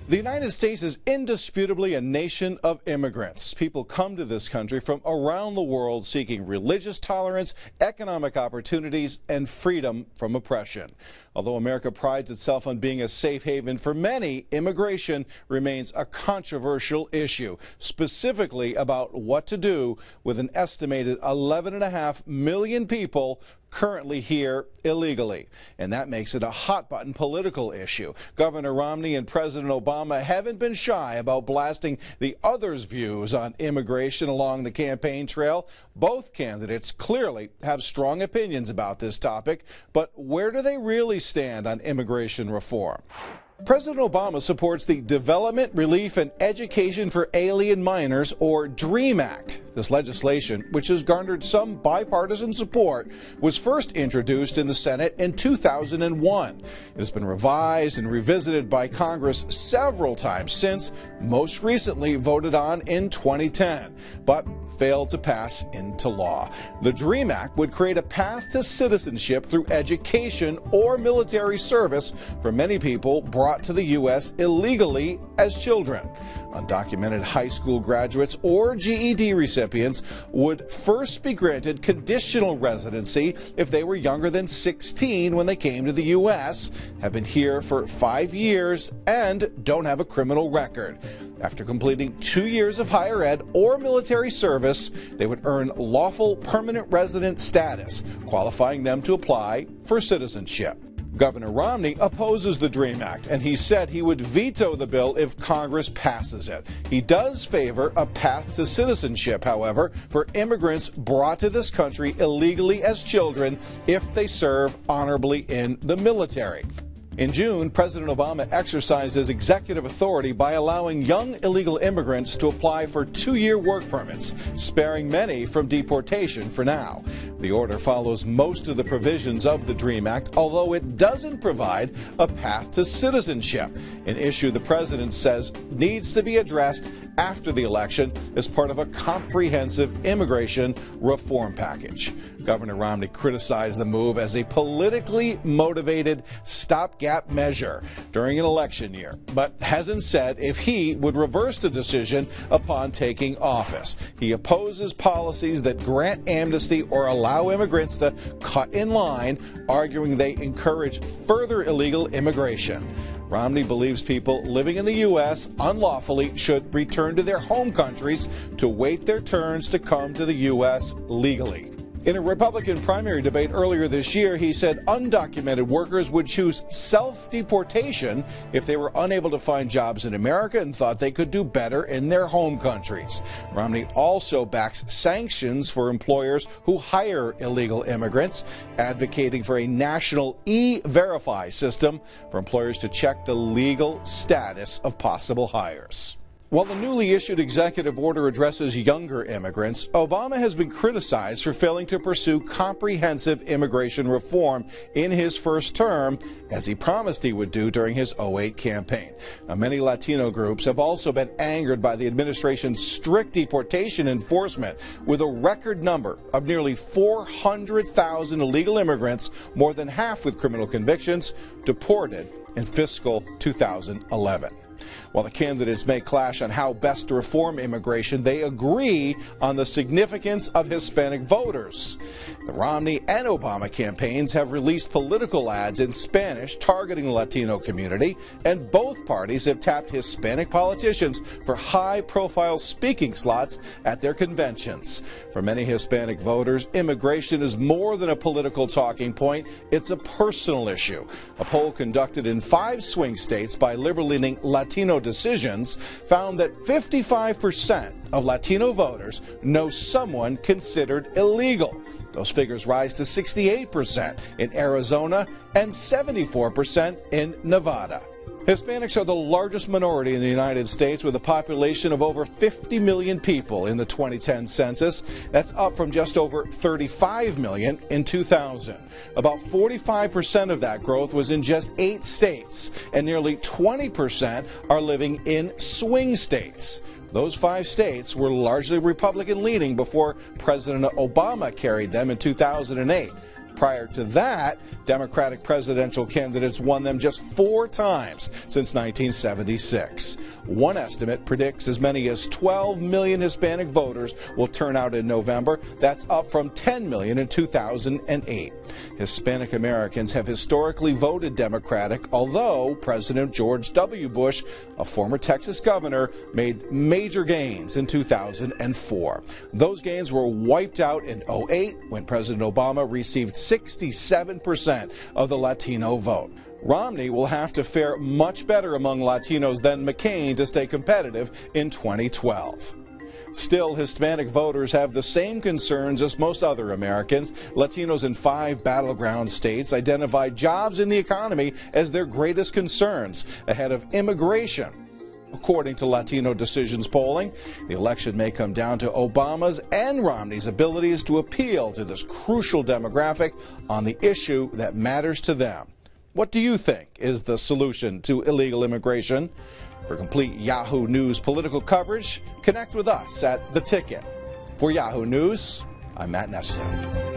The United States is indisputably a nation of immigrants. People come to this country from around the world seeking religious tolerance, economic opportunities, and freedom from oppression. Although America prides itself on being a safe haven for many, immigration remains a controversial issue, specifically about what to do with an estimated 11.5 million people currently here illegally. And that makes it a hot-button political issue. Governor Romney and President Obama haven't been shy about blasting the others' views on immigration along the campaign trail. Both candidates clearly have strong opinions about this topic, but where do they really stand on immigration reform? President Obama supports the Development, Relief, and Education for Alien Minors, or DREAM Act. This legislation, which has garnered some bipartisan support, was first introduced in the Senate in 2001. It has been revised and revisited by Congress several times since, most recently voted on in 2010, but failed to pass into law. The DREAM Act would create a path to citizenship through education or military service for many people brought to the U.S. illegally as children. Undocumented high school graduates or GED recipients would first be granted conditional residency if they were younger than 16 when they came to the U.S., have been here for 5 years, and don't have a criminal record. After completing 2 years of higher ed or military service, they would earn lawful permanent resident status, qualifying them to apply for citizenship. Governor Romney opposes the DREAM Act, and he said he would veto the bill if Congress passes it. He does favor a path to citizenship, however, for immigrants brought to this country illegally as children if they serve honorably in the military. In June, President Obama exercised his executive authority by allowing young illegal immigrants to apply for 2-year work permits, sparing many from deportation for now. The order follows most of the provisions of the DREAM Act, although it doesn't provide a path to citizenship, an issue the president says needs to be addressed after the election as part of a comprehensive immigration reform package. Governor Romney criticized the move as a politically motivated stopgap measure during an election year, but hasn't said if he would reverse the decision upon taking office. He opposes policies that grant amnesty or allow immigrants to cut in line, arguing they encourage further illegal immigration. Romney believes people living in the U.S. unlawfully should return to their home countries to wait their turns to come to the U.S. legally. In a Republican primary debate earlier this year, he said undocumented workers would choose self-deportation if they were unable to find jobs in America and thought they could do better in their home countries. Romney also backs sanctions for employers who hire illegal immigrants, advocating for a national e-verify system for employers to check the legal status of possible hires. While the newly issued executive order addresses younger immigrants, Obama has been criticized for failing to pursue comprehensive immigration reform in his first term, as he promised he would do during his 2008 campaign. Now, many Latino groups have also been angered by the administration's strict deportation enforcement, with a record number of nearly 400,000 illegal immigrants, more than half with criminal convictions, deported in fiscal 2011. While the candidates may clash on how best to reform immigration, they agree on the significance of Hispanic voters. The Romney and Obama campaigns have released political ads in Spanish targeting the Latino community, and both parties have tapped Hispanic politicians for high-profile speaking slots at their conventions. For many Hispanic voters, immigration is more than a political talking point. It's a personal issue. A poll conducted in 5 swing states by liberal-leaning Latino decisions found that 55% of Latino voters know someone considered illegal. Those figures rise to 68% in Arizona and 74% in Nevada. Hispanics are the largest minority in the United States, with a population of over 50 million people in the 2010 census. That's up from just over 35 million in 2000. About 45% of that growth was in just 8 states, and nearly 20% are living in swing states. Those 5 states were largely Republican-leaning before President Obama carried them in 2008. Prior to that, Democratic presidential candidates won them just 4 times since 1976. One estimate predicts as many as 12 million Hispanic voters will turn out in November. That's up from 10 million in 2008. Hispanic Americans have historically voted Democratic, although President George W. Bush, a former Texas governor, made major gains in 2004. Those gains were wiped out in 2008 when President Obama received 67% of the Latino vote. Romney will have to fare much better among Latinos than McCain to stay competitive in 2012. Still, Hispanic voters have the same concerns as most other Americans. Latinos in 5 battleground states identify jobs in the economy as their greatest concerns, ahead of immigration. According to Latino Decisions polling, the election may come down to Obama's and Romney's abilities to appeal to this crucial demographic on the issue that matters to them. What do you think is the solution to illegal immigration? For complete Yahoo News political coverage, connect with us at The Ticket. For Yahoo News, I'm Matt Nesto.